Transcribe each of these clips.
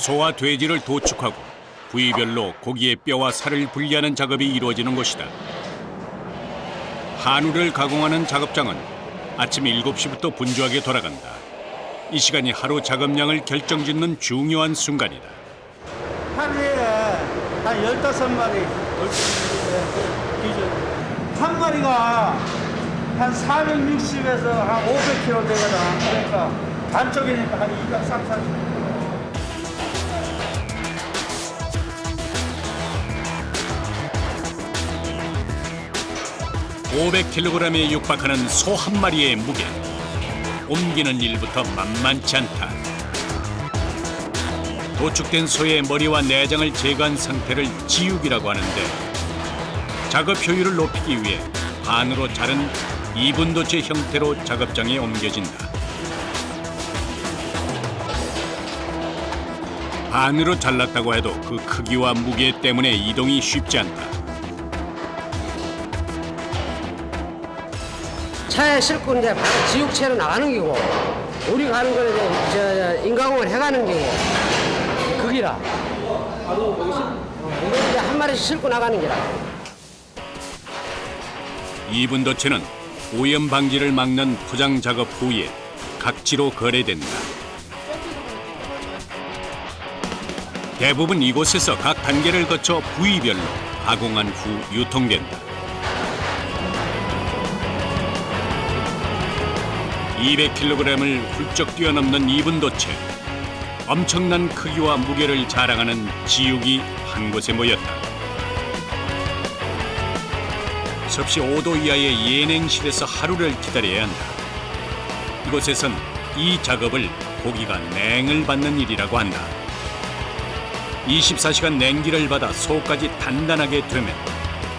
소와 돼지를 도축하고 부위별로 고기의 뼈와 살을 분리하는 작업이 이루어지는 곳이다. 한우를 가공하는 작업장은 아침 7시부터 분주하게 돌아간다. 이 시간이 하루 작업량을 결정짓는 중요한 순간이다. 하루에 한 15마리 기준. 한 마리가 한 460에서 한 500kg 되거든. 그러니까 반쪽이니까 한 230. 500kg에 육박하는 소 한 마리의 무게. 옮기는 일부터 만만치 않다. 도축된 소의 머리와 내장을 제거한 상태를 지육이라고 하는데 작업 효율을 높이기 위해 반으로 자른 이분도체 형태로 작업장에 옮겨진다. 반으로 잘랐다고 해도 그 크기와 무게 때문에 이동이 쉽지 않다. 차에 싣고 이제 바로 지육체로 나가는 거고 우리 가는 거는 이제 인가공을 해가는 거고 거기라. 바로 여기 이거 이제 한 마리씩 싣고 나가는 거라. 이분도체는 오염 방지를 막는 포장 작업 후에 각지로 거래된다. 대부분 이곳에서 각 단계를 거쳐 부위별로 가공한 후 유통된다. 200kg을 훌쩍 뛰어넘는 이분도체. 엄청난 크기와 무게를 자랑하는 지육이 한 곳에 모였다. 섭씨 5도 이하의 예냉실에서 하루를 기다려야 한다. 이곳에선 이 작업을 고기가 냉을 받는 일이라고 한다. 24시간 냉기를 받아 소까지 단단하게 되면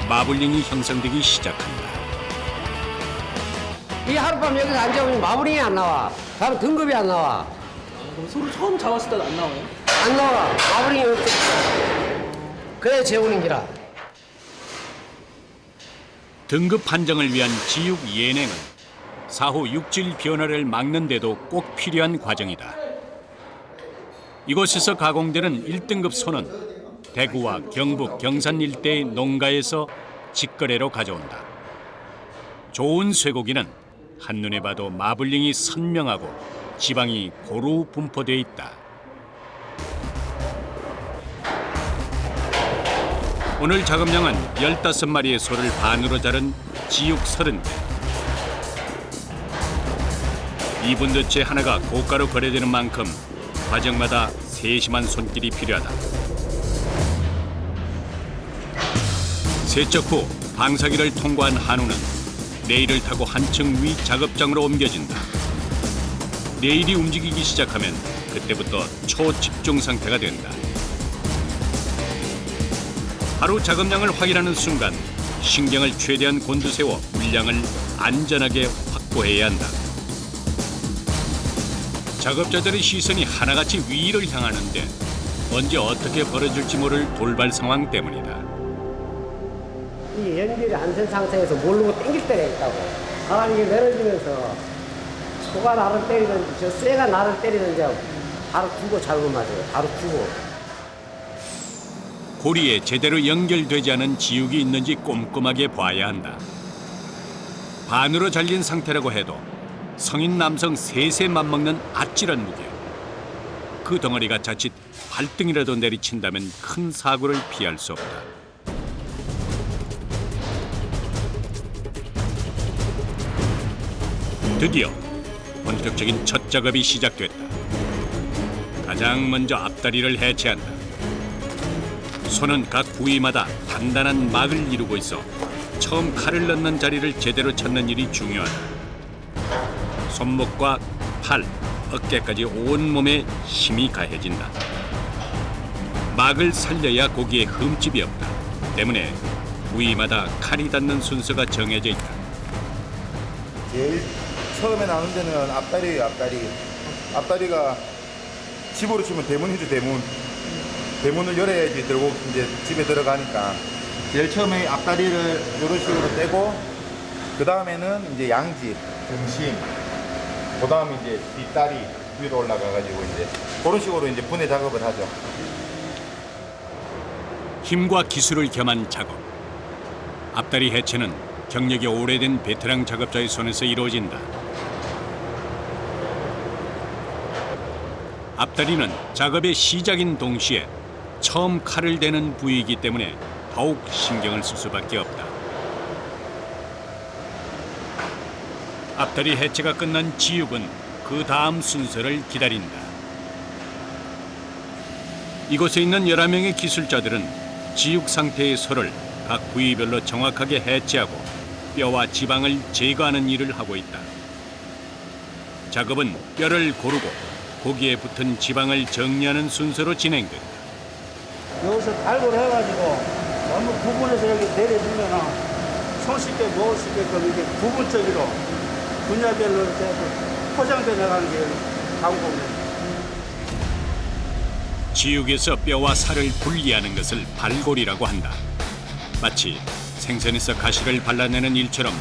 마블링이 형성되기 시작한다. 이 하룻밤 여기서 앉아보면 마블링이 안 나와. 다른 등급이 안 나와. 그럼 소를 처음 잡았을 때도 안 나와요? 안 나와. 마블링이 없어. 그래 재우는 기라. 등급 판정을 위한 지육 예냉은 사후 육질 변화를 막는 데도 꼭 필요한 과정이다. 이곳에서 가공되는 1등급 소는 대구와 경북, 경산 일대의 농가에서 직거래로 가져온다. 좋은 쇠고기는 한눈에 봐도 마블링이 선명하고 지방이 고루 분포되어 있다. 오늘 작업량은 15마리의 소를 반으로 자른 지육 30개. 이분도체 하나가 고가로 거래되는 만큼 과정마다 세심한 손길이 필요하다. 세척 후 방사기를 통과한 한우는 레일을 타고 한층 위 작업장으로 옮겨진다. 레일이 움직이기 시작하면 그때부터 초집중 상태가 된다. 하루 작업량을 확인하는 순간 신경을 최대한 곤두세워 물량을 안전하게 확보해야 한다. 작업자들의 시선이 하나같이 위를 향하는데 언제 어떻게 벌어질지 모를 돌발 상황 때문이다. 이 연결이 안 된 상태에서 모르고 땡길 때가 있다고. 바람이 내려지면서 소가 나를 때리든지 저 쇠가 나를 때리든지 하고 바로 두고 잡으면 맞아요. 바로 두고. 고리에 제대로 연결되지 않은 지육이 있는지 꼼꼼하게 봐야 한다. 반으로 잘린 상태라고 해도 성인 남성 셋에 맞먹는 아찔한 무게. 그 덩어리가 자칫 발등이라도 내리친다면 큰 사고를 피할 수 없다. 드디어 본격적인 첫 작업이 시작됐다. 가장 먼저 앞다리를 해체한다. 소는 각 부위마다 단단한 막을 이루고 있어 처음 칼을 넣는 자리를 제대로 찾는 일이 중요하다. 손목과 팔, 어깨까지 온몸에 힘이 가해진다. 막을 살려야 고기에 흠집이 없다. 때문에 부위마다 칼이 닿는 순서가 정해져 있다. 제일 처음에 나오는 데는 앞다리예요, 앞다리. 앞다리가 집으로 치면 대문이죠, 대문. 대문을 열어야지 들고 이제 집에 들어가니까. 제일 처음에 앞다리를 이런 식으로 떼고, 그 다음에는 이제 양지, 등심, 그 다음에 이제 뒷다리 위로 올라가가지고 이제 그런 식으로 이제 분해 작업을 하죠. 힘과 기술을 겸한 작업. 앞다리 해체는 경력이 오래된 베테랑 작업자의 손에서 이루어진다. 앞다리는 작업의 시작인 동시에 처음 칼을 대는 부위이기 때문에 더욱 신경을 쓸 수밖에 없다. 앞다리 해체가 끝난 지육은 그 다음 순서를 기다린다. 이곳에 있는 11명의 기술자들은 지육 상태의 소를 각 부위별로 정확하게 해체하고 뼈와 지방을 제거하는 일을 하고 있다. 작업은 뼈를 고르고 고기에 붙은 지방을 정리하는 순서로 진행된다. 여기서 발굴 해가지고 너무 구분해서 여기 내려주면 손쉽게 먹을 수 있게끔 이렇게 부분적으로 분야별로 이렇게 포장돼 나가는 게 방법입니다. 지육에서 뼈와 살을 분리하는 것을 발골이라고 한다. 마치 생선에서 가시를 발라내는 일처럼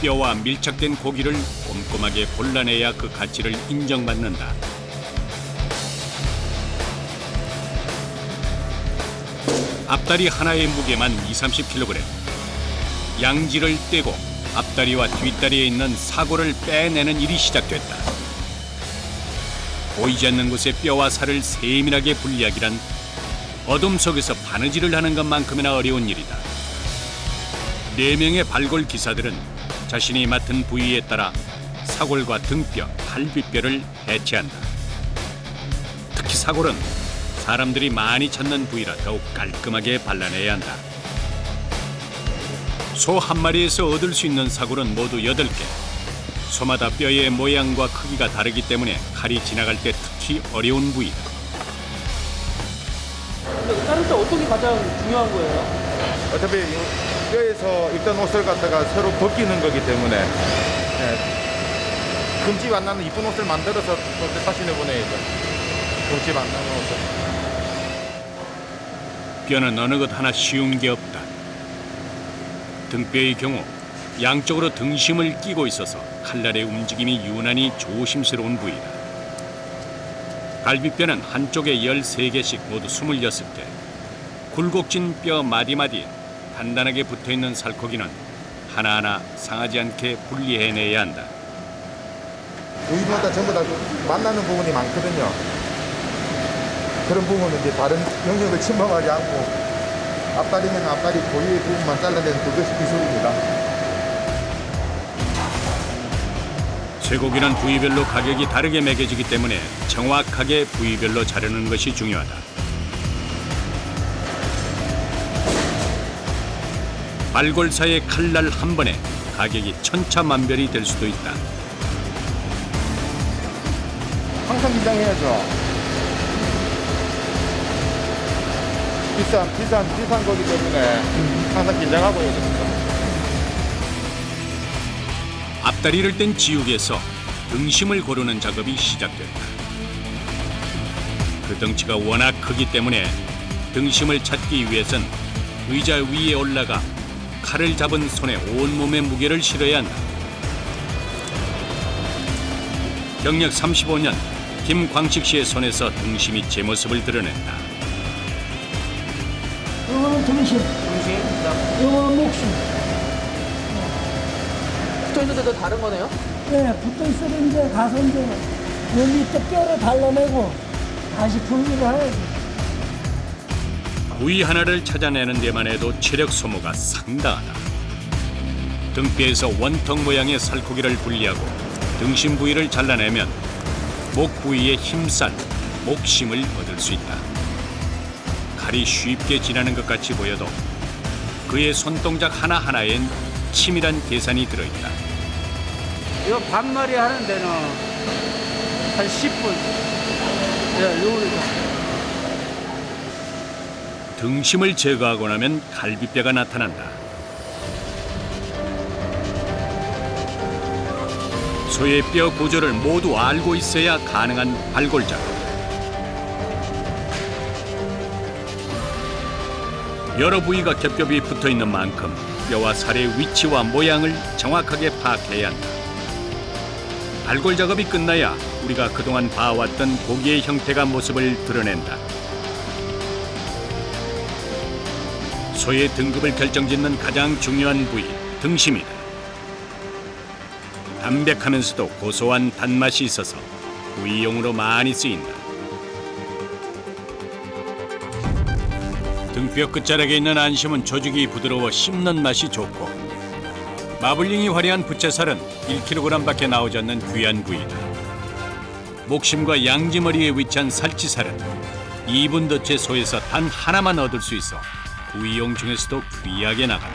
뼈와 밀착된 고기를 꼼꼼하게 골라내야 그 가치를 인정받는다. 앞다리 하나의 무게만 20-30kg. 양지를 떼고 앞다리와 뒷다리에 있는 사골을 빼내는 일이 시작됐다. 보이지 않는 곳의 뼈와 살을 세밀하게 분리하기란 어둠 속에서 바느질을 하는 것만큼이나 어려운 일이다. 4명의 발골 기사들은 자신이 맡은 부위에 따라 사골과 등뼈, 갈비뼈를 해체한다. 특히 사골은 사람들이 많이 찾는 부위라 더욱 깔끔하게 발라내야 한다. 소 한 마리에서 얻을 수 있는 사골은 모두 8개. 소마다 뼈의 모양과 크기가 다르기 때문에 칼이 지나갈 때 특히 어려운 부위다. 근데 자를 때 어떤 게 가장 중요한 거예요? 어차피 뼈에서 입던 옷을 갖다가 새로 벗기는 거기 때문에 금집 안 나는 이쁜 옷을 만들어서 또 다시 내보내야죠. 금집 안 나는 옷을. 뼈는 어느 것 하나 쉬운 게 없다. 등뼈의 경우 양쪽으로 등심을 끼고 있어서 칼날의 움직임이 유난히 조심스러운 부위다. 갈비뼈는 한쪽에 13개씩 모두 26개. 굴곡진 뼈 마디마디에 단단하게 붙어있는 살코기는 하나하나 상하지 않게 분리해내야 한다. 부위마다 전부 다 만나는 부분이 많거든요. 그런 부분은 이제 다른 영역을 침범하지 않고 앞다리는 앞다리 고유의 부분만 잘라내는 그것이 기술입니다. 쇠고기는 부위별로 가격이 다르게 매겨지기 때문에 정확하게 부위별로 자르는 것이 중요하다. 발골사의 칼날 한 번에 가격이 천차만별이 될 수도 있다. 항상 긴장해야죠. 비싼 거기 때문에 항상 긴장하고 해야 됩니다. 앞다리를 뗀 지육에서 등심을 고르는 작업이 시작됐다. 그 덩치가 워낙 크기 때문에 등심을 찾기 위해선 의자 위에 올라가 칼을 잡은 손에 온몸의 무게를 실어야 한다. 경력 35년 김광식 씨의 손에서 등심이 제 모습을 드러낸다. 이거는 등심, 이거는 목심. 붙어 있는데도 다른 거네요? 네, 붙어 있어도 이제 가서 이제 여기 또 뼈를 발라내고 다시 분리를 해야지. 부위 하나를 찾아내는 데만 해도 체력 소모가 상당하다. 등뼈에서 원통 모양의 살코기를 분리하고 등심 부위를 잘라내면 목 부위의 힘살, 목심을 얻을 수 있다. 칼이 쉽게 지나는 것 같이 보여도 그의 손동작 하나하나엔 치밀한 계산이 들어있다. 이거 반마리 하는 데는 한 10분. 요리가. 등심을 제거하고 나면 갈비뼈가 나타난다. 소의 뼈 구조를 모두 알고 있어야 가능한 발골 작업. 여러 부위가 겹겹이 붙어 있는 만큼 뼈와 살의 위치와 모양을 정확하게 파악해야 한다. 발골 작업이 끝나야 우리가 그동안 봐왔던 고기의 형태가 모습을 드러낸다. 소의 등급을 결정짓는 가장 중요한 부위, 등심이다. 담백하면서도 고소한 단맛이 있어서 구이용으로 많이 쓰인다. 등뼈 끝자락에 있는 안심은 조직이 부드러워 씹는 맛이 좋고, 마블링이 화려한 부채살은 1kg밖에 나오지 않는 귀한 부위다. 목심과 양지머리에 위치한 살치살은 2분 덧째 소에서 단 하나만 얻을 수 있어 구이용 중에서도 귀하게 나간다.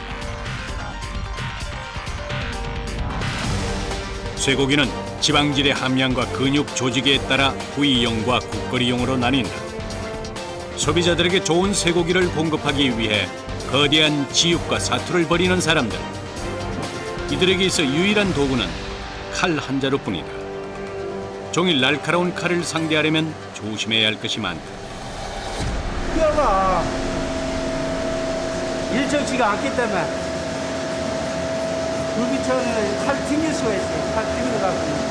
쇠고기는 지방질의 함량과 근육 조직에 따라 구이용과 국거리용으로 나뉜다. 소비자들에게 좋은 쇠고기를 공급하기 위해 거대한 지육과 사투를 벌이는 사람들. 이들에게 있어 유일한 도구는 칼 한 자루뿐이다. 종일 날카로운 칼을 상대하려면 조심해야 할 것이 많다. 뼈가 일정치가 않기 때문에 불비처럼 칼 튕길 수가 있어요. 칼 튕겨갖고.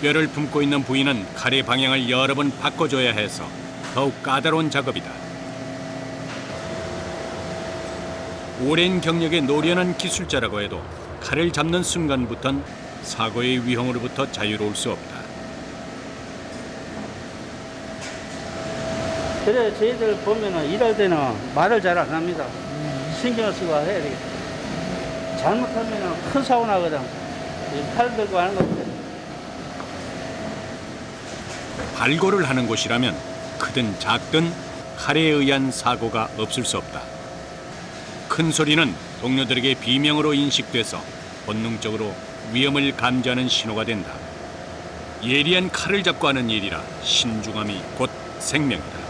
뼈를 품고 있는 부위는 칼의 방향을 여러 번 바꿔줘야 해서 더욱 까다로운 작업이다. 오랜 경력의 노련한 기술자라고 해도 칼을 잡는 순간부턴 사고의 위험으로부터 자유로울 수 없다. 그래 저희들 보면은 일할 때는 말을 잘 안 합니다. 신경을 쓰고 해야 되겠다. 잘못하면은 큰 사고 나거든. 칼 들고 하는 것들. 발골을 하는 곳이라면 크든 작든 칼에 의한 사고가 없을 수 없다. 큰 소리는 동료들에게 비명으로 인식돼서 본능적으로 위험을 감지하는 신호가 된다. 예리한 칼을 잡고 하는 일이라 신중함이 곧 생명이다.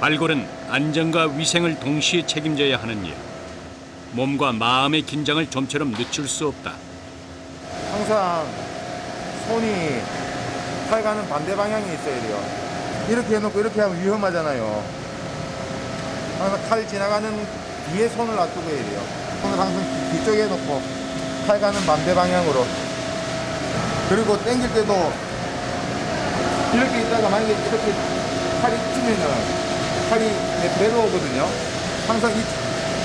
발골은 안전과 위생을 동시에 책임져야 하는 일. 몸과 마음의 긴장을 좀처럼 늦출 수 없다. 항상 손이 칼 가는 반대 방향에 있어야 돼요. 이렇게 해놓고 이렇게 하면 위험하잖아요. 항상 칼 지나가는 뒤에 손을 놔두고 해야 돼요. 손을 항상 뒤쪽에 놓고 칼 가는 반대 방향으로. 그리고 당길 때도 이렇게 있다가 만약에 이렇게 칼이 튀면은 칼이 배로 오거든요. 항상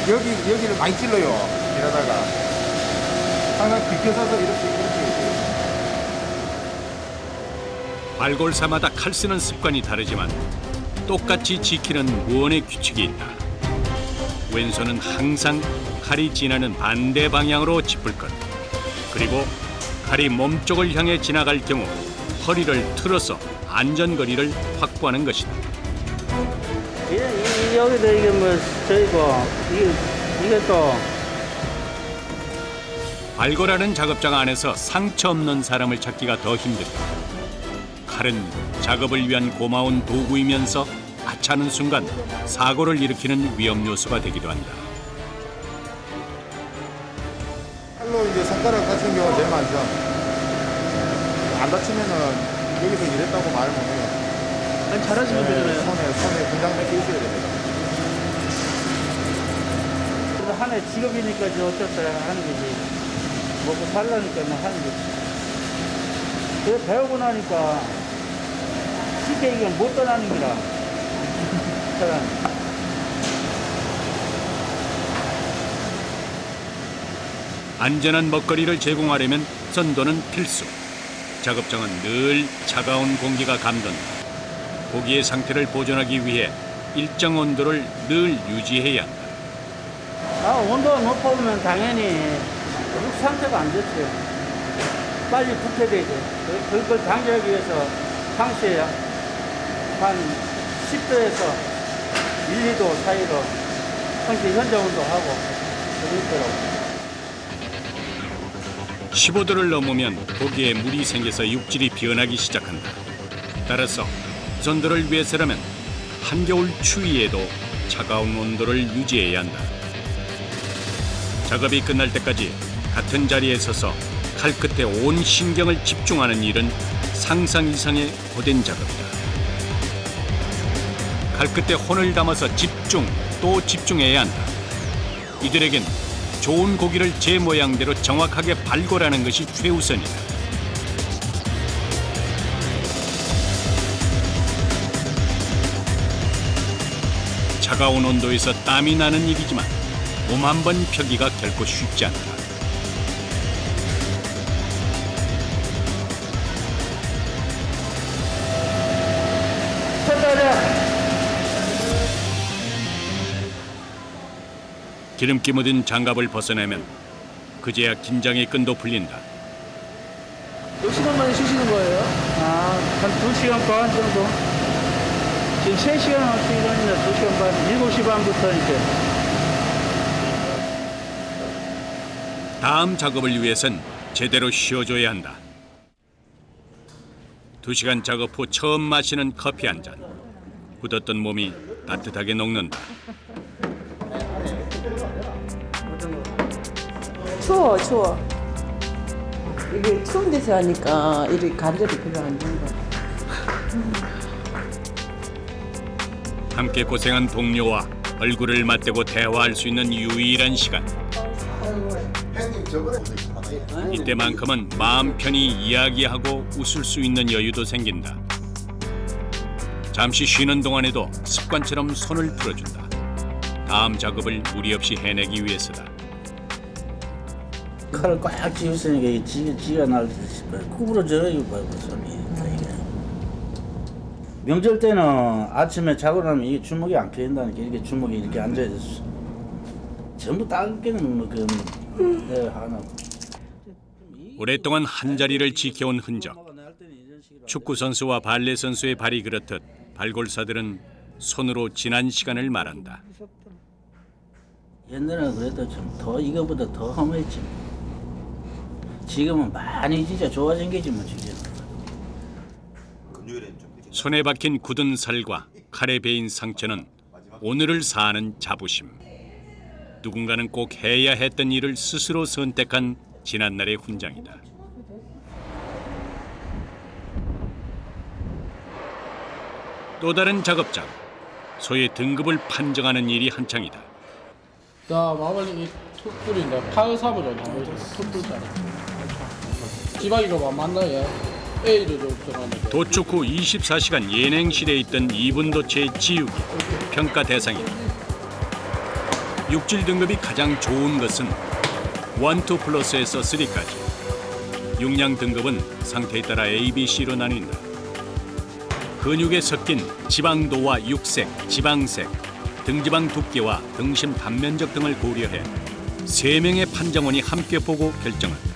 여기를 많이 찔러요. 이러다가 항상 비켜서서 이렇게 해야 돼요. 발골사마다 칼 쓰는 습관이 다르지만 똑같이 지키는 무언의 규칙이 있다. 왼손은 항상 칼이 지나는 반대 방향으로 짚을 것. 그리고 칼이 몸쪽을 향해 지나갈 경우 허리를 틀어서 안전거리를 확보하는 것이다. 여기도 이게 뭐 저희고 이게 또 발골하는 작업장 안에서 상처 없는 사람을 찾기가 더 힘들다. 칼은 작업을 위한 고마운 도구이면서 하찮은 순간 사고를 일으키는 위험 요소가 되기도 한다. 칼로 이제 손가락 다치는 경우가 제일 많죠. 안 다치면은 여기서 일했다고 말 못해요. 아니, 잘하시면 되잖아요. 손에 분장 몇 개 있어야 됩니다. 그래서 하나의 직업이니까 이제 어쩔 수 없이 하는 거지. 먹고 살라니까 뭐 하는 거지. 그래 배우고 나니까 쉽게 이걸 못 떠나는 거라. 사람. 안전한 먹거리를 제공하려면 선도는 필수. 작업장은 늘 차가운 공기가 감돈다. 고기의 상태를 보존하기 위해 일정 온도를 늘 유지해야 한다. 온도가 높으면 당연히 육 상태가 안 좋죠. 빨리 붓게 되죠. 그걸 방지하기 위해서 평소에 한 10도에서 1, 2도 사이로 평소에 현장 온도하고 그러더라고요. 15도를 넘으면 고기에 물이 생겨서 육질이 변하기 시작한다. 따라서 선도를 위해서라면 한겨울 추위에도 차가운 온도를 유지해야 한다. 작업이 끝날 때까지 같은 자리에 서서 칼 끝에 온 신경을 집중하는 일은 상상 이상의 고된 작업이다. 칼 끝에 혼을 담아서 집중 또 집중해야 한다. 이들에겐 좋은 고기를 제 모양대로 정확하게 발골하는 것이 최우선이다. 차가운 온도에서 땀이 나는 일이지만 몸 한 번 펴기가 결코 쉽지 않다. 기름기 묻은 장갑을 벗어내면 그제야 긴장의 끈도 풀린다. 몇 시간 만에 쉬시는 거예요? 한 2시간 반 정도. 지금 3시간 할 시간이나 2시간 반, 7시 반부터 이제. 다음 작업을 위해선 제대로 쉬어줘야 한다. 2시간 작업 후 처음 마시는 커피 한 잔. 굳었던 몸이 따뜻하게 녹는다. 추워. 이게 추운 데서 하니까 이렇게 관절이 별로 안 좋은 것 같아요. 함께 고생한 동료와 얼굴을 맞대고 대화할 수 있는 유일한 시간. 이때만큼은 마음 편히 이야기하고 웃을 수 있는 여유도 생긴다. 잠시 쉬는 동안에도 습관처럼 손을 풀어준다. 다음 작업을 무리 없이 해내기 위해서다. 칼을 꽉 쥐었으니까 이게 지가 날듯이 구부러져요. 이거 손이. 이게. 명절 때는 아침에 자고 나면 이게 주먹이 안 펴진다는 게 이렇게 주먹이 이렇게 앉아있었어. 전부 따갑게는 내가 하나. 오랫동안 한자리를 지켜온 흔적. 축구 선수와 발레 선수의 발이 그렇듯 발골사들은 손으로 지난 시간을 말한다. 옛날에는 그래도 좀 더 이거보다 더 험했지. 지금은 많이 진짜 좋아진 게지 뭐 진짜. 손에 박힌 굳은 살과 칼에 베인 상처는 오늘을 사는 자부심. 누군가는 꼭 해야 했던 일을 스스로 선택한 지난날의 훈장이다. 또 다른 작업장. 소의 등급을 판정하는 일이 한창이다. 자, 마블링 이 툭불인데 8사부죠. 툭불짜리. 지방이가 맞나요? A도 좀 들어가는데. 도축 후 24시간 예냉실에 있던 이분도체의 지우기, 평가 대상이다. 육질 등급이 가장 좋은 것은 1, 2 플러스에서 3까지. 육량 등급은 상태에 따라 A, B, C로 나뉜다. 근육에 섞인 지방도와 육색, 지방색, 등지방 두께와 등심 단면적 등을 고려해 3명의 판정원이 함께 보고 결정한다.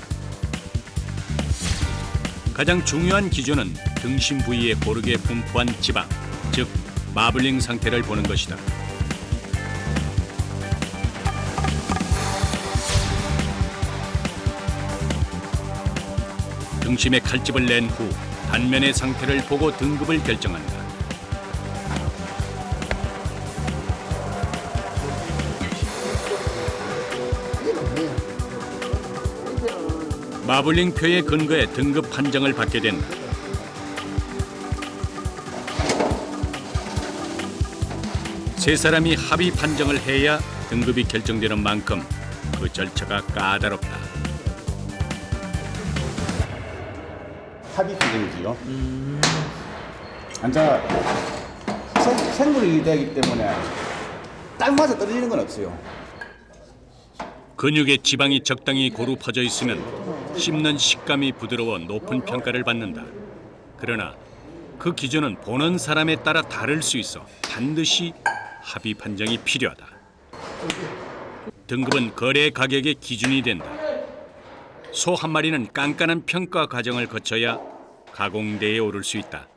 가장 중요한 기준은 등심 부위에 고르게 분포한 지방, 즉 마블링 상태를 보는 것이다. 등심의 칼집을 낸 후 단면의 상태를 보고 등급을 결정한다. 마블링 표에 근거해 등급 판정을 받게 된다. 세 사람이 합의 판정을 해야 등급이 결정되는 만큼 그 절차가 까다롭다. 합의 기준이지요. 앉아 생물이 되기 때문에 딱 맞아 떨어지는 건 없어요. 근육에 지방이 적당히 고루 퍼져 있으면 씹는 식감이 부드러워 높은 평가를 받는다. 그러나 그 기준은 보는 사람에 따라 다를 수 있어 반드시 합의 판정이 필요하다. 등급은 거래 가격의 기준이 된다. 소 한 마리는 깐깐한 평가 과정을 거쳐야 가공대에 오를 수 있다.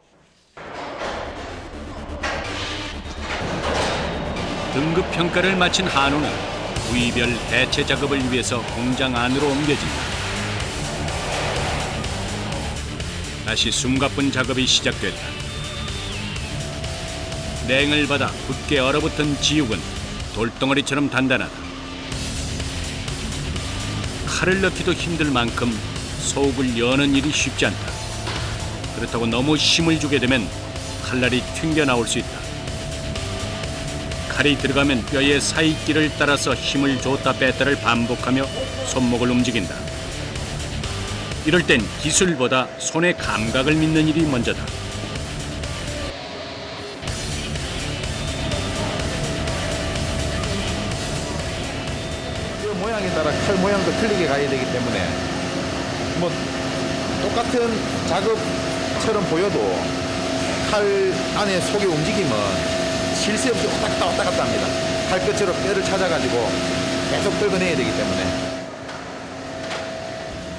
등급 평가를 마친 한우는 부위별 해체 작업을 위해서 공장 안으로 옮겨진다. 다시 숨가쁜 작업이 시작된다. 냉을 받아 굳게 얼어붙은 지육은 돌덩어리처럼 단단하다. 칼을 넣기도 힘들 만큼 속을 여는 일이 쉽지 않다. 그렇다고 너무 힘을 주게 되면 칼날이 튕겨나올 수 있다. 칼이 들어가면 뼈의 사이끼를 따라서 힘을 줬다 뺐다를 반복하며 손목을 움직인다. 이럴 땐 기술보다 손의 감각을 믿는 일이 먼저다. 뼈 모양에 따라 칼 모양도 틀리게 가야 되기 때문에 뭐 똑같은 작업처럼 보여도 칼 안에 속의 움직임은 쉴 새 없이 왔다 갔다 합니다. 칼 끝으로 뼈를 찾아가지고 계속 긁어내야 되기 때문에.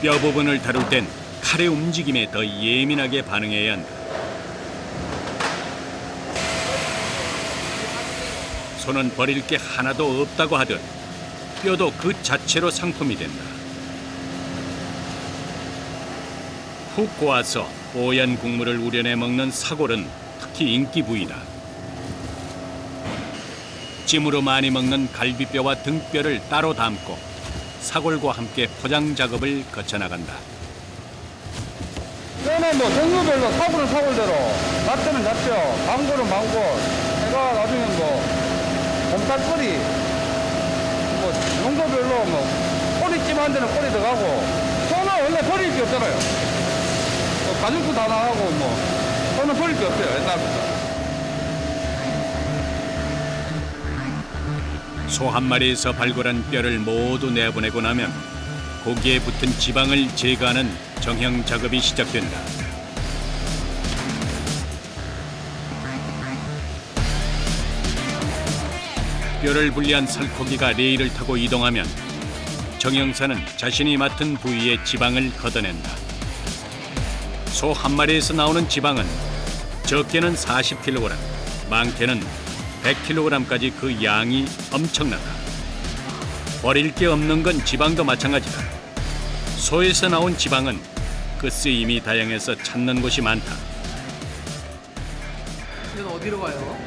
뼈 부분을 다룰 땐 칼의 움직임에 더 예민하게 반응해야 한다. 손은 버릴 게 하나도 없다고 하듯 뼈도 그 자체로 상품이 된다. 푹 고아서 뽀얀 국물을 우려내 먹는 사골은 특히 인기 부위다. 찜으로 많이 먹는 갈비뼈와 등뼈를 따로 담고 사골과 함께 포장 작업을 거쳐나간다. 뼈는 뭐 종류별로 사골은 사골대로, 잣뼈는 잣뼈, 망골은 망골, 내가 나중에 뭐 곰탕거리, 뭐 용도별로 뭐 꼬리찜 한 데는 꼬리 들어가고, 소는 원래 버릴 게 없잖아요. 뭐 가죽도 다 나가고 뭐 소는 버릴 게 없어요, 옛날부터. 소 한 마리에서 발굴한 뼈를 모두 내보내고 나면 고기에 붙은 지방을 제거하는 정형 작업이 시작된다. 뼈를 분리한 살코기가 레일을 타고 이동하면 정형사는 자신이 맡은 부위의 지방을 걷어낸다. 소 한 마리에서 나오는 지방은 적게는 40kg, 많게는 100kg까지 그 양이 엄청나다. 버릴 게 없는 건 지방도 마찬가지다. 소에서 나온 지방은 그 쓰임이 다양해서 찾는 곳이 많다. 이건 어디로 가요?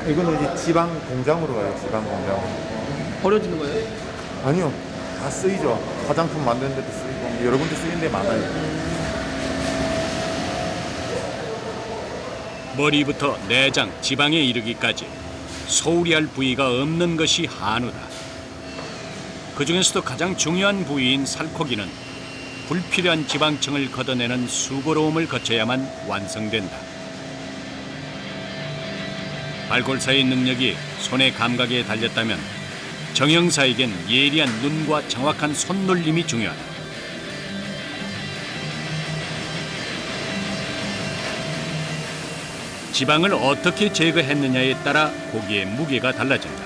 이거는 이제 지방 공장으로 가요. 지방 공장. 버려지는 거예요? 아니요, 다 쓰이죠. 화장품 만드는 데도 쓰이고 여러 군데 쓰이는 데 많아요. 머리부터 내장, 지방에 이르기까지 소홀히 할 부위가 없는 것이 한우다. 그 중에서도 가장 중요한 부위인 살코기는 불필요한 지방층을 걷어내는 수고로움을 거쳐야만 완성된다. 발골사의 능력이 손의 감각에 달렸다면 정형사에겐 예리한 눈과 정확한 손놀림이 중요하다. 지방을 어떻게 제거했느냐에 따라 고기의 무게가 달라진다.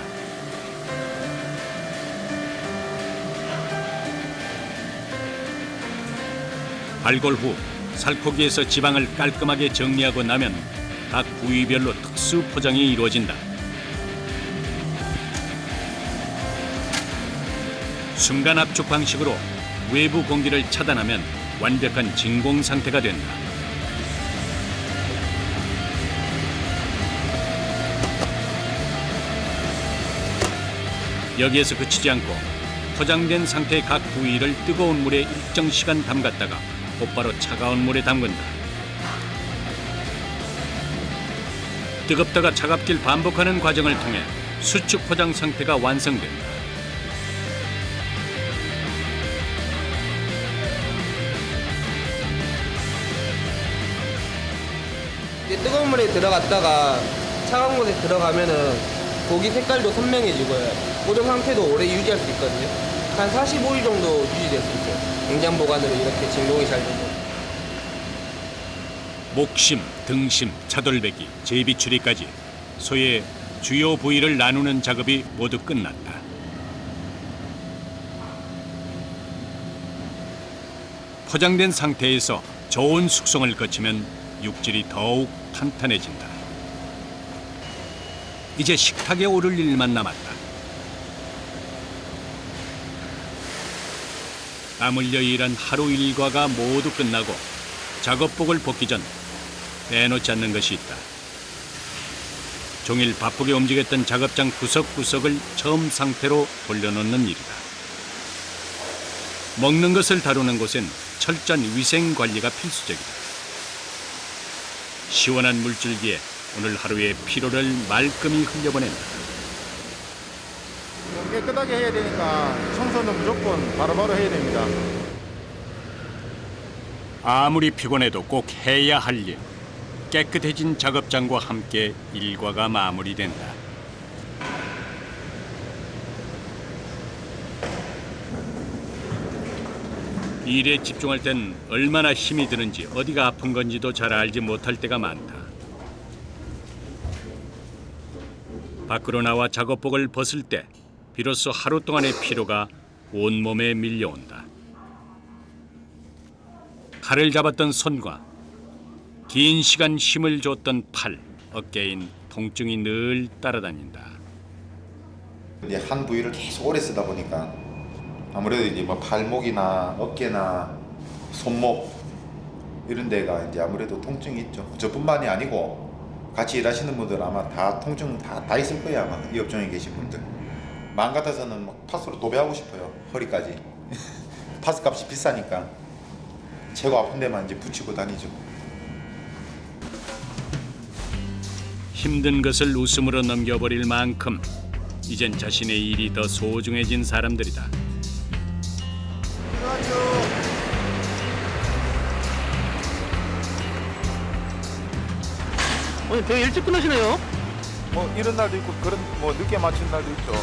발골 후 살코기에서 지방을 깔끔하게 정리하고 나면 각 부위별로 특수 포장이 이루어진다. 순간 압축 방식으로 외부 공기를 차단하면 완벽한 진공 상태가 된다. 여기에서 그치지 않고 포장된 상태의 각 부위를 뜨거운 물에 일정 시간 담갔다가 곧바로 차가운 물에 담근다. 뜨겁다가 차갑길 반복하는 과정을 통해 수축 포장 상태가 완성된다. 이제 뜨거운 물에 들어갔다가 차가운 곳에 들어가면은 고기 색깔도 선명해지고요. 고정 상태도 오래 유지할 수 있거든요. 한 45일 정도 유지될 수 있어요. 냉장 보관으로 이렇게 진동이 잘 되고. 목심, 등심, 차돌배기, 제비추리까지 소의 주요 부위를 나누는 작업이 모두 끝났다. 포장된 상태에서 좋은 숙성을 거치면 육질이 더욱 탄탄해진다. 이제 식탁에 오를 일만 남았다. 땀 흘려 일한 하루 일과가 모두 끝나고 작업복을 벗기 전 빼놓지 않는 것이 있다. 종일 바쁘게 움직였던 작업장 구석구석을 처음 상태로 돌려놓는 일이다. 먹는 것을 다루는 곳엔 철저한 위생 관리가 필수적이다. 시원한 물줄기에 오늘 하루의 피로를 말끔히 흘려보낸다. 깨끗하게 해야 되니까 청소는 무조건 바로바로 해야 됩니다. 아무리 피곤해도 꼭 해야 할 일. 깨끗해진 작업장과 함께 일과가 마무리된다. 일에 집중할 땐 얼마나 힘이 드는지 어디가 아픈 건지도 잘 알지 못할 때가 많다. 밖으로 나와 작업복을 벗을 때 비로소 하루 동안의 피로가 온몸에 밀려온다. 칼을 잡았던 손과 긴 시간 힘을 줬던 팔, 어깨인 통증이 늘 따라다닌다. 이제 한 부위를 계속 오래 쓰다 보니까 아무래도 이제 뭐 발목이나 어깨나 손목 이런 데가 이제 아무래도 통증이 있죠. 저뿐만이 아니고 같이 일하시는 분들 아마 다 통증 다 있을 거예요. 아마 이 업종에 계신 분들. 마음 같아서는 막 파스로 도배하고 싶어요. 허리까지. 파스 값이 비싸니까 최고 아픈 데만 이제 붙이고 다니죠. 힘든 것을 웃음으로 넘겨버릴 만큼 이젠 자신의 일이 더 소중해진 사람들이다. 오늘 되게 일찍 끝나시네요. 뭐 이런 날도 있고 그런 뭐 늦게 마친 날도 있죠.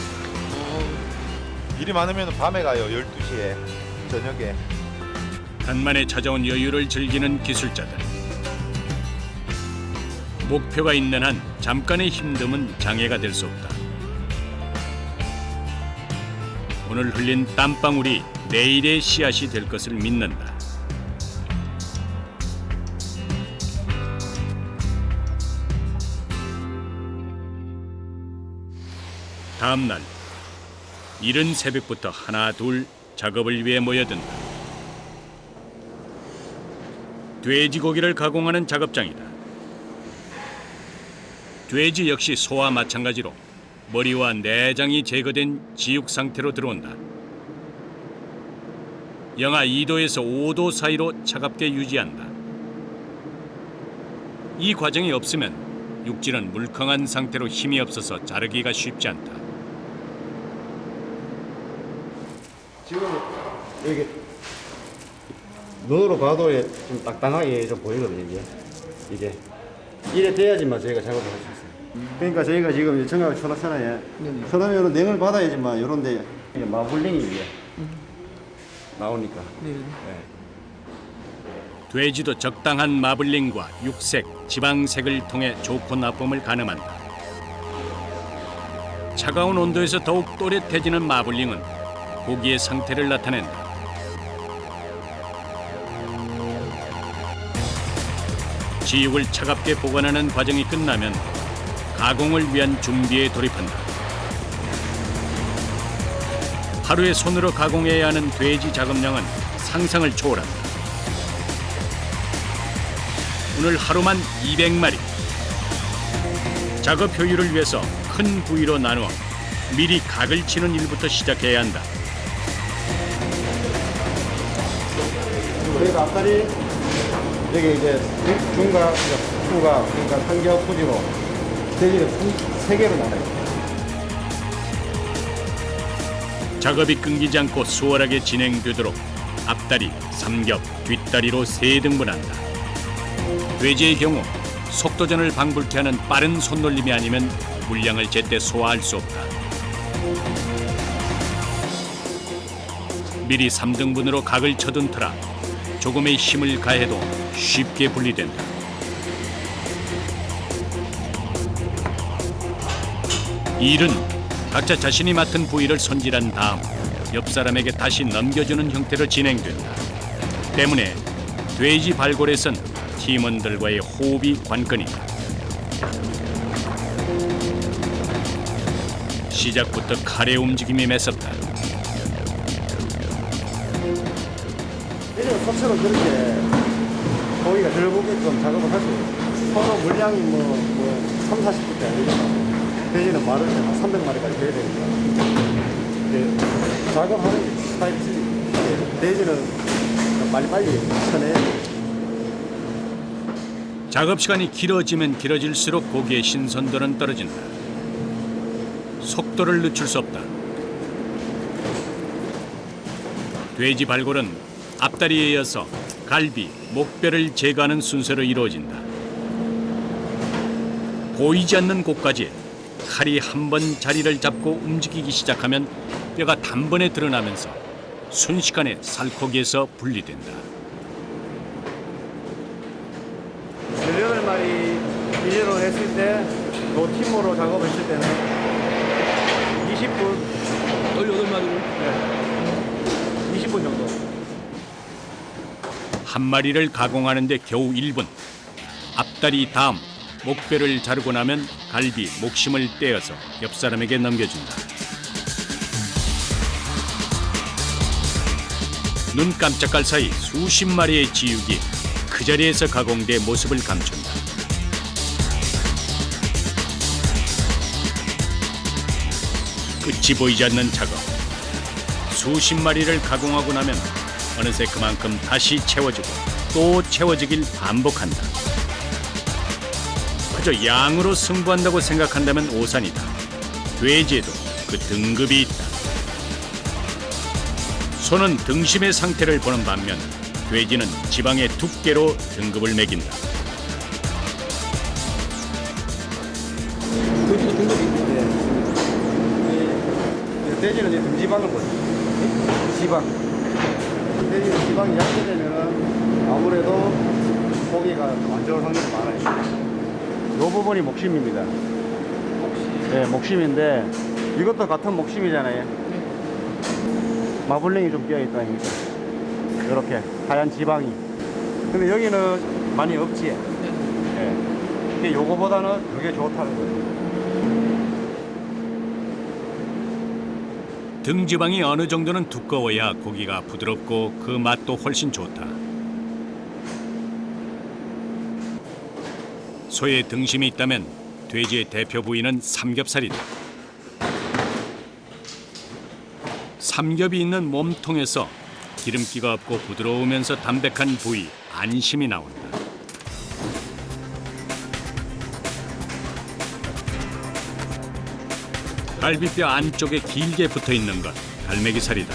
일이 많으면 밤에 가요. 12시에 저녁에. 간만에 찾아온 여유를 즐기는 기술자들. 목표가 있는 한 잠깐의 힘듦은 장애가 될 수 없다. 오늘 흘린 땀방울이 내일의 씨앗이 될 것을 믿는다. 다음 날 이른 새벽부터 하나 둘 작업을 위해 모여든다. 돼지고기를 가공하는 작업장이다. 돼지 역시 소와 마찬가지로 머리와 내장이 제거된 지육 상태로 들어온다. 영하 2도에서 5도 사이로 차갑게 유지한다. 이 과정이 없으면 육질은 물컹한 상태로 힘이 없어서 자르기가 쉽지 않다. 지금 여기 눈으로 봐도 좀 딱딱하게 좀 보이거든요. 이게 이래 돼야지만 저희가 작업을 할 수 있어요. 그러니까 저희가 지금 정각을 쳐놨잖아요. 쳐놓으면 냉을 받아야지만 이런데 마블링이 이게 나오니까. 돼지도 적당한 마블링과 육색, 지방색을 통해 좋고 나쁨을 가늠한다. 차가운 온도에서 더욱 또렷해지는 마블링은 고기의 상태를 나타낸다. 지육을 차갑게 보관하는 과정이 끝나면 가공을 위한 준비에 돌입한다. 하루에 손으로 가공해야 하는 돼지 작업량은 상상을 초월한다. 오늘 하루만 200마리. 작업 효율을 위해서 큰 부위로 나누어 미리 각을 치는 일부터 시작해야 한다. 저희가 앞다리 여기 이제 중과 후가 그러니까 삼겹 후지로 돼지를 3개로 나눠요. 작업이 끊기지 않고 수월하게 진행되도록 앞다리, 삼겹, 뒷다리로 3등분한다. 돼지의 경우 속도전을 방불케 하는 빠른 손놀림이 아니면 물량을 제때 소화할 수 없다. 미리 3등분으로 각을 쳐둔 터라 조금의 힘을 가해도 쉽게 분리된다. 일은 각자 자신이 맡은 부위를 손질한 다음 옆 사람에게 다시 넘겨주는 형태로 진행된다. 때문에 돼지 발골에선 팀원들과의 호흡이 관건이다. 시작부터 칼의 움직임이 매섭다. 이런 컵처럼 그렇게 고기가 덜 보게끔 작업을 할 수 있어요. 서로 물량이 뭐 3, 40분대 아니잖아. 돼지는 마를 때한 300마리까지 돼야 되니까. 작업하는 스타일이 돼지는 빨리빨리 쳐내야 돼. 작업 시간이 길어지면 길어질수록 고기의 신선도는 떨어진다. 속도를 늦출 수 없다. 돼지 발골은 앞다리에 이어서 갈비, 목뼈를 제거하는 순서로 이루어진다. 보이지 않는 곳까지 칼이 한 번 자리를 잡고 움직이기 시작하면 뼈가 단번에 드러나면서 순식간에 살코기에서 분리된다. 18마리 비제로 했을 때, 요 팀으로 작업했을 때는 20분, 18마리를? 네. 20분 정도. 한 마리를 가공하는데 겨우 1분. 앞다리 다음 목뼈를 자르고 나면 갈비, 목심을 떼어서 옆 사람에게 넘겨준다. 눈 깜짝할 사이 수십 마리의 지육이 그 자리에서 가공돼 모습을 감춘다. 끝이 보이지 않는 작업. 수십 마리를 가공하고 나면 어느새 그만큼 다시 채워지고 또 채워지길 반복한다. 그저 양으로 승부한다고 생각한다면 오산이다. 돼지에도 그 등급이 있다. 소는 등심의 상태를 보는 반면 돼지는 지방의 두께로 등급을 매긴다. 돼지도 등급이 있는데. 돼지는 이제 등지방을 보죠. 지방. 돼지는 지방이 약해되면 아무래도 고기가 안 좋을 확률이 많아요. 이 부분이 목심입니다. 네, 목심인데 이것도 같은 목심이잖아요. 마블링이 좀 끼어있다 아닙니까? 이렇게 하얀 지방이. 근데 여기는 많이 없지. 네. 근데 요거보다는 그게 좋다는 거예요. 등지방이 어느 정도는 두꺼워야 고기가 부드럽고 그 맛도 훨씬 좋다. 소의 등심이 있다면 돼지의 대표 부위는 삼겹살이다. 삼겹이 있는 몸통에서 기름기가 없고 부드러우면서 담백한 부위 안심이 나온다. 갈비뼈 안쪽에 길게 붙어있는 것 갈매기살이다.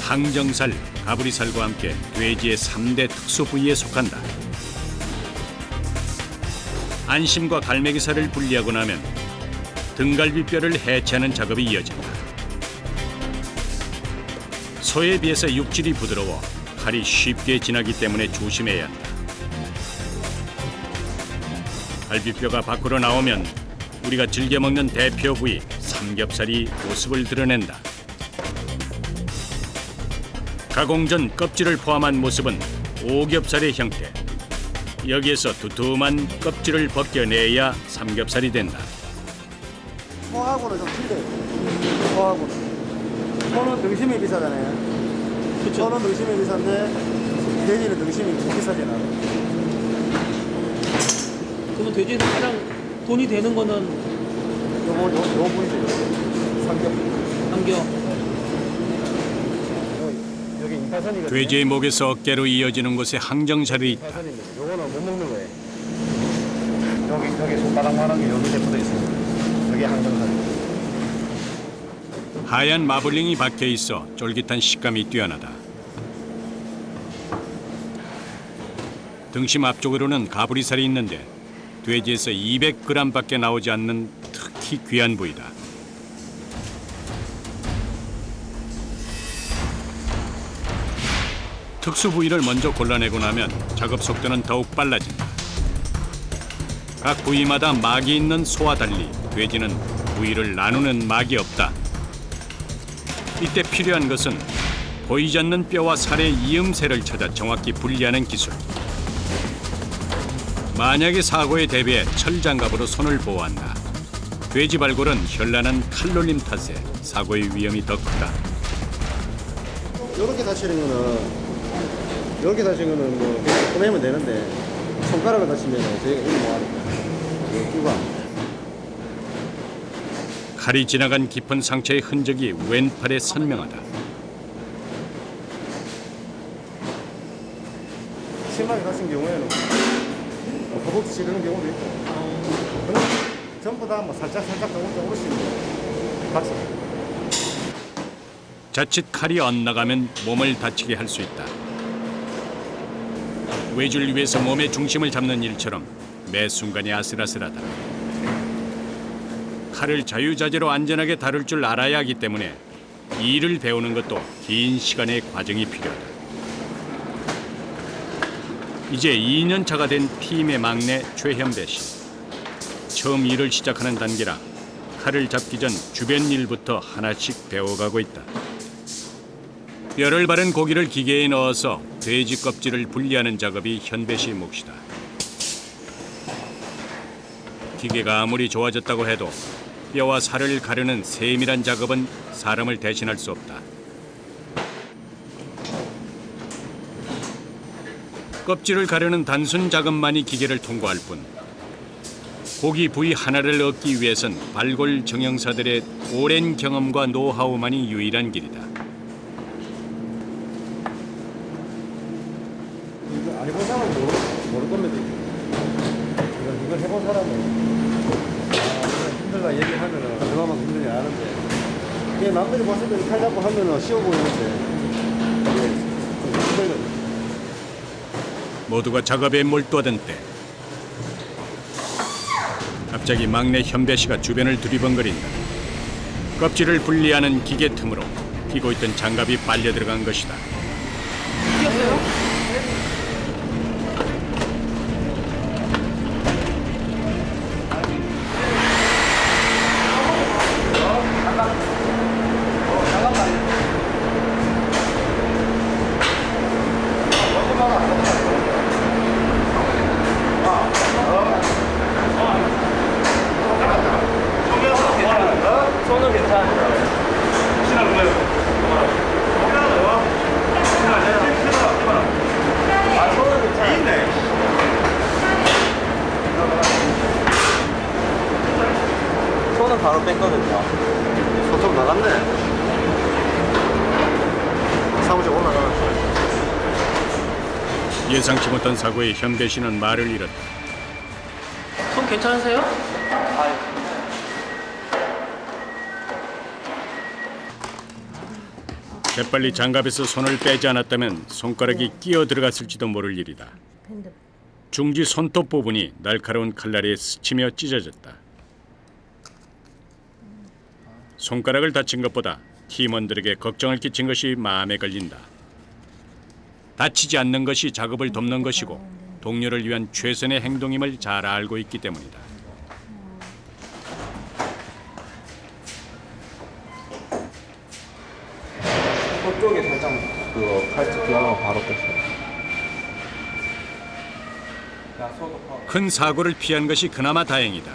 항정살, 가브리살과 함께 돼지의 3대 특수 부위에 속한다. 안심과 갈매기살을 분리하고 나면 등갈비뼈를 해체하는 작업이 이어진다. 소에 비해서 육질이 부드러워 칼이 쉽게 지나기 때문에 조심해야 한다. 갈비뼈가 밖으로 나오면 우리가 즐겨 먹는 대표 부위 삼겹살이 모습을 드러낸다. 가공 전 껍질을 포함한 모습은 오겹살의 형태. 여기에서 두툼한 껍질을 벗겨내야 삼겹살이 된다. 소하고는 좀 틀려요. 소하고는. 소는 등심이 비싸잖아요. 그쵸. 소는 등심이 비싼데 돼지는 등심이 못 비싸진 않아요. 그러면 돼지에서 가장 돈이 되는 거는 요 부위죠. 삼겹. 여기 인파선이거든요. 돼지의 목에서 어깨로 이어지는 곳에 항정살이 있다. 인파선인데 요거는 못 먹는 거예요. 여기 손바닥만한 게 여기 붙어 있습니다. 여기 항정살. 하얀 마블링이 박혀 있어 쫄깃한 식감이 뛰어나다. 등심 앞쪽으로는 가브리살이 있는데 돼지에서 200g밖에 나오지 않는 특히 귀한 부위다. 특수 부위를 먼저 골라내고 나면 작업 속도는 더욱 빨라진다. 각 부위마다 막이 있는 소와 달리 돼지는 부위를 나누는 막이 없다. 이때 필요한 것은 보이지 않는 뼈와 살의 이음새를 찾아 정확히 분리하는 기술. 만약의 사고에 대비해 철장갑으로 손을 보호한다. 돼지 발골은 현란한 칼놀림 탓에 사고의 위험이 더 크다. 이렇게 다치는 거는 뭐 그냥 꺼내면 되는데 손가락을 다치면 저희가 이거 뭐 하니까 이거 끼고 합니다. 칼이 지나간 깊은 상처의 흔적이 왼팔에 선명하다. 심하게 다친 경우에는 못 지르는 경우도 있고. 그건 전부 다 뭐 살짝 조금씩 박스. 자칫 칼이 엇나가면 몸을 다치게 할 수 있다. 외줄 위에서 몸의 중심을 잡는 일처럼 매 순간이 아슬아슬하다. 칼을 자유자재로 안전하게 다룰 줄 알아야 하기 때문에 이 일을 배우는 것도 긴 시간의 과정이 필요하다. 이제 2년 차가 된 팀의 막내 최현배 씨. 처음 일을 시작하는 단계라 칼을 잡기 전 주변 일부터 하나씩 배워가고 있다. 뼈를 바른 고기를 기계에 넣어서 돼지 껍질을 분리하는 작업이 현배 씨의 몫이다. 기계가 아무리 좋아졌다고 해도 뼈와 살을 가르는 세밀한 작업은 사람을 대신할 수 없다. 껍질을 가르는 단순 작업만이 기계를 통과할 뿐 고기 부위 하나를 얻기 위해선 발골 정형사들의 오랜 경험과 노하우만이 유일한 길이다. 이거 안 해본 사람은 모를 겁니다. 이걸 해본 사람은 힘들다 얘기하면은 그만큼 힘들지 않은데 이게 남들이 봤을 때는 칼 잡고 하면은 쉬워 보이는데 이게 좀 힘들거든요. 모두가 작업에 몰두하던 때 갑자기 막내 현배 씨가 주변을 두리번거린다. 껍질을 분리하는 기계 틈으로 끼고 있던 장갑이 빨려 들어간 것이다. 손은 괜찮아. 손은 바로 뺐거든요. 소통 나갔네. 사무실 올라가. 예상치 못한 사고에 현배 씨는 말을 잃었다. 손 괜찮으세요? 재빨리 장갑에서 손을 빼지 않았다면 손가락이 끼어 들어갔을지도 모를 일이다. 중지 손톱 부분이 날카로운 칼날에 스치며 찢어졌다. 손가락을 다친 것보다 팀원들에게 걱정을 끼친 것이 마음에 걸린다. 다치지 않는 것이 작업을 돕는 것이고 동료를 위한 최선의 행동임을 잘 알고 있기 때문이다. 그쪽에 살짝 그거 칼집 들어가면 바로 뺐어요. 큰 사고를 피한 것이 그나마 다행이다.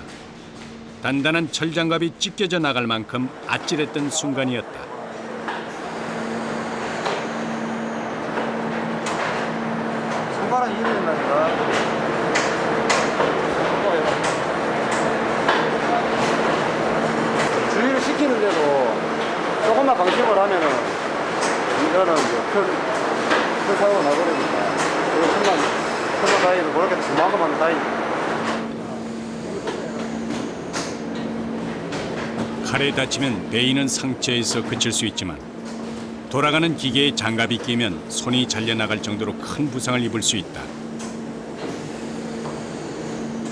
단단한 철장갑이 찢겨져 나갈 만큼 아찔했던 순간이었다. 손가락이 이래 된다니까. 주의를 시키는데도 조금만 방심을 하면은 이거는 이제 큰 사고가 나버리니까. 천만 다행히도 그렇게 조만간만 다행이다. 칼에 다치면 베이는 상처에서 그칠 수 있지만 돌아가는 기계에 장갑이 끼면 손이 잘려나갈 정도로 큰 부상을 입을 수 있다.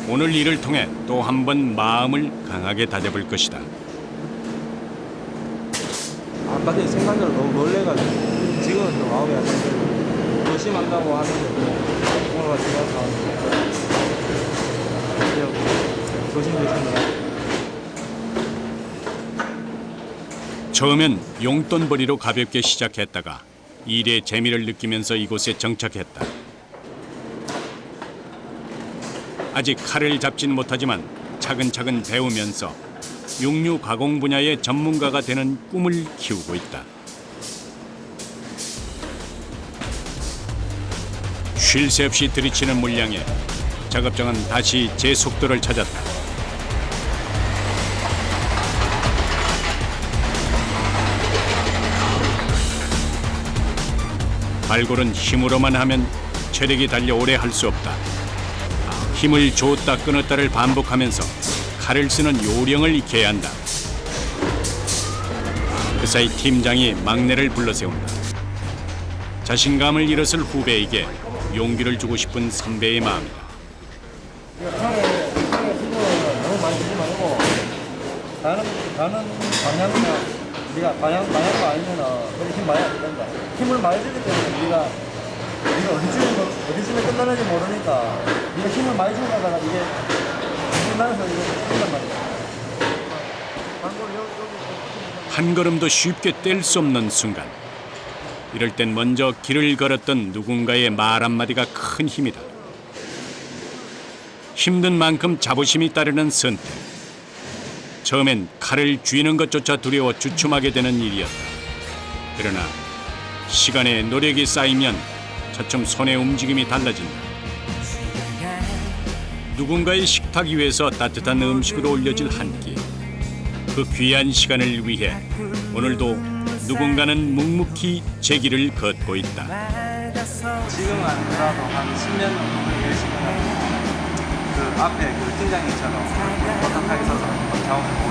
오늘 일을 통해 또 한 번 마음을 강하게 다져볼 것이다. 아까 전에 생각대로 너무 놀래가지고 지금은 좀 마음이 안 들고 조심한다고 하는데 오늘 같이 가서 조심조심. 처음엔 용돈벌이로 가볍게 시작했다가 일의 재미를 느끼면서 이곳에 정착했다. 아직 칼을 잡진 못하지만 차근차근 배우면서 육류 가공 분야의 전문가가 되는 꿈을 키우고 있다. 쉴 새 없이 들이치는 물량에 작업장은 다시 제 속도를 찾았다. 발골은 힘으로만 하면 체력이 달려 오래 할 수 없다. 힘을 줬다 끊었다를 반복하면서 칼을 쓰는 요령을 익혀야 한다. 그 사이 팀장이 막내를 불러세운다. 자신감을 잃었을 후배에게 용기를 주고 싶은 선배의 마음이다. 칼에 힘을 너무 많이 주지 말고 가는 방향이나 네가 방향도 아니면 그렇게 힘 많이 안 된다. 힘을 많이 주기 때문에 네가 어디쯤에 끝나는지 모르니까 네가 힘을 많이 주고 가다가 이게 끝나면서 이게 끝난 말이야. 한 걸음도 쉽게 뗄 수 없는 순간. 이럴 땐 먼저 길을 걸었던 누군가의 말 한마디가 큰 힘이다. 힘든 만큼 자부심이 따르는 선택. 처음엔 칼을 쥐는 것조차 두려워 주춤하게 되는 일이었다. 그러나 시간에 노력이 쌓이면 차츰 손의 움직임이 달라진다. 누군가의 식탁 위에서 따뜻한 음식으로 올려질 한 끼. 그 귀한 시간을 위해 오늘도 누군가는 묵묵히 제 길을 걷고 있다. 지금은 아니더라도 한 10년 정도 열심히 하고 그 앞에 그 팀장님처럼 떳떳하게 서서 경험을